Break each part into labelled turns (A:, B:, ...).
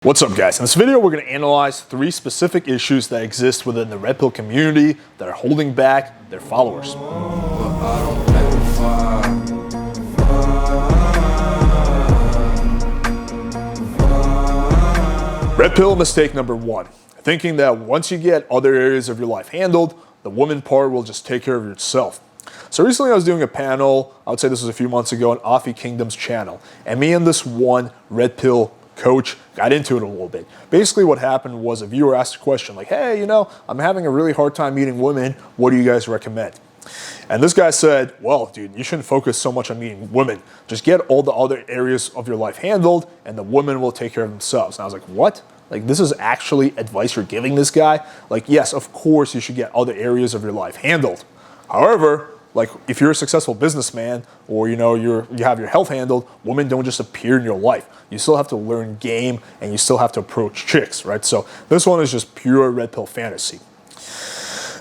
A: What's up, guys? In this video, we're going to analyze 3 specific issues that exist within the red pill community that are holding back their followers. Red pill mistake number 1, thinking that once you get other areas of your life handled, the woman part will just take care of itself. So recently I was doing a panel, I would say this was a few months ago, on Afi Kingdom's channel, and me and this one red pill coach got into it a little bit. Basically what happened was a viewer asked a question like, hey, I'm having a really hard time meeting women. What do you guys recommend? And this guy said, well, dude, you shouldn't focus so much on meeting women. Just get all the other areas of your life handled and the women will take care of themselves. And I was like, what? Like, this is actually advice you're giving this guy? Like, yes, of course you should get other areas of your life handled. However, like, if you're a successful businessman or you have your health handled, women don't just appear in your life. You still have to learn game and you still have to approach chicks, right? So this one is just pure red pill fantasy.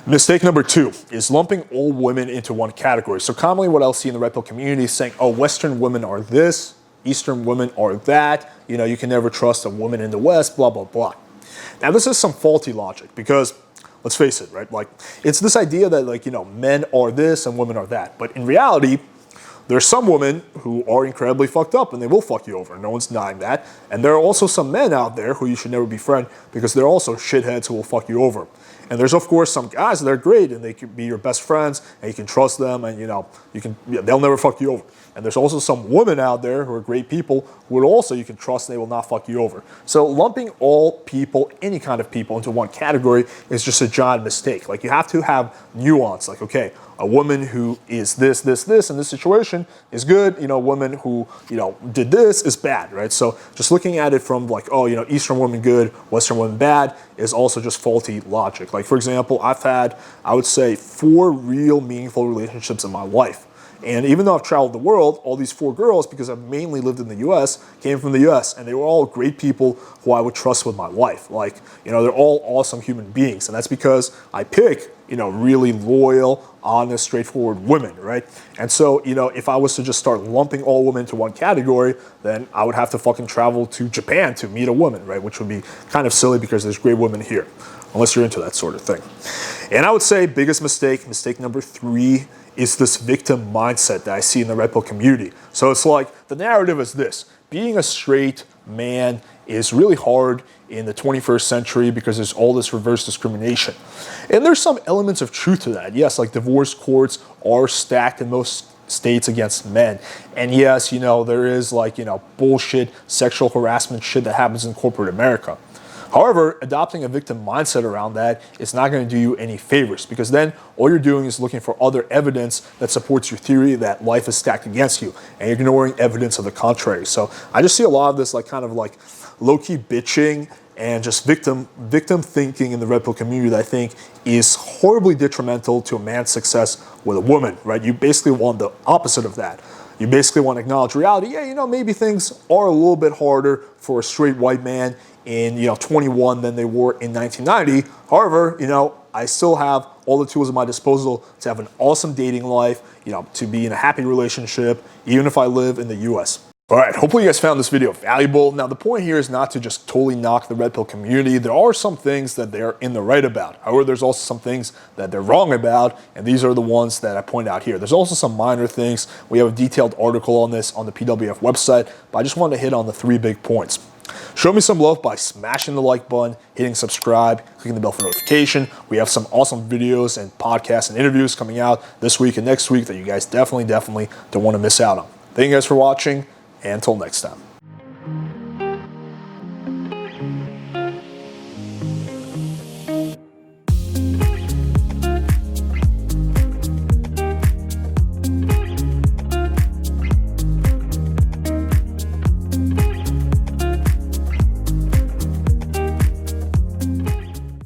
A: Mistake number 2 is lumping all women into one category. So commonly what I'll see in the red pill community is saying, oh, Western women are this, Eastern women are that, you can never trust a woman in the West, blah, blah, blah. Now this is some faulty logic because let's face it, right? Like, it's this idea that men are this and women are that. But in reality, there's some women who are incredibly fucked up and they will fuck you over. No one's denying that. And there are also some men out there who you should never befriend because they're also shitheads who will fuck you over. And there's of course some guys that are great and they can be your best friends and you can trust them and they'll never fuck you over. And there's also some women out there who are great people who also you can trust and they will not fuck you over. So lumping all people, any kind of people, into one category is just a giant mistake. Like, you have to have nuance. Like, okay, a woman who is this in this situation is good. A woman who did this is bad, right? So just looking at it from like, oh, Eastern women good, Western women bad is also just faulty logic. Like, for example, I've had, I would say, 4 real meaningful relationships in my life. And even though I've traveled the world, all these 4 girls, because I've mainly lived in the US, came from the US, and they were all great people who I would trust with my life. Like, they're all awesome human beings, and that's because I pick, really loyal, honest, straightforward women, right? And so, if I was to just start lumping all women into one category, then I would have to fucking travel to Japan to meet a woman, right? Which would be kind of silly because there's great women here, unless you're into that sort of thing. And I would say biggest mistake number 3, is this victim mindset that I see in the red pill community. So it's like, the narrative is this: being a straight man is really hard in the 21st century because there's all this reverse discrimination. And there's some elements of truth to that. Yes, like divorce courts are stacked in most states against men. And yes, there is bullshit sexual harassment shit that happens in corporate America. However, adopting a victim mindset around that is not going to do you any favors, because then all you're doing is looking for other evidence that supports your theory that life is stacked against you, and you're ignoring evidence of the contrary. So I just see a lot of this kind of low-key bitching and just victim thinking in the red pill community that I think is horribly detrimental to a man's success with a woman, right? You basically want the opposite of that. You basically want to acknowledge reality. Yeah, maybe things are a little bit harder for a straight white man in 21 than they were in 1990. However, I still have all the tools at my disposal to have an awesome dating life, to be in a happy relationship, even if I live in the US. All right, hopefully you guys found this video valuable. Now, the point here is not to just totally knock the red pill community. There are some things that they're in the right about. However, there's also some things that they're wrong about, and these are the ones that I point out here. There's also some minor things. We have a detailed article on this on the PWF website, but I just wanted to hit on the 3 big points. Show me some love by smashing the like button, hitting subscribe, clicking the bell for notification. We have some awesome videos and podcasts and interviews coming out this week and next week that you guys definitely don't want to miss out on. Thank you guys for watching, and until next time.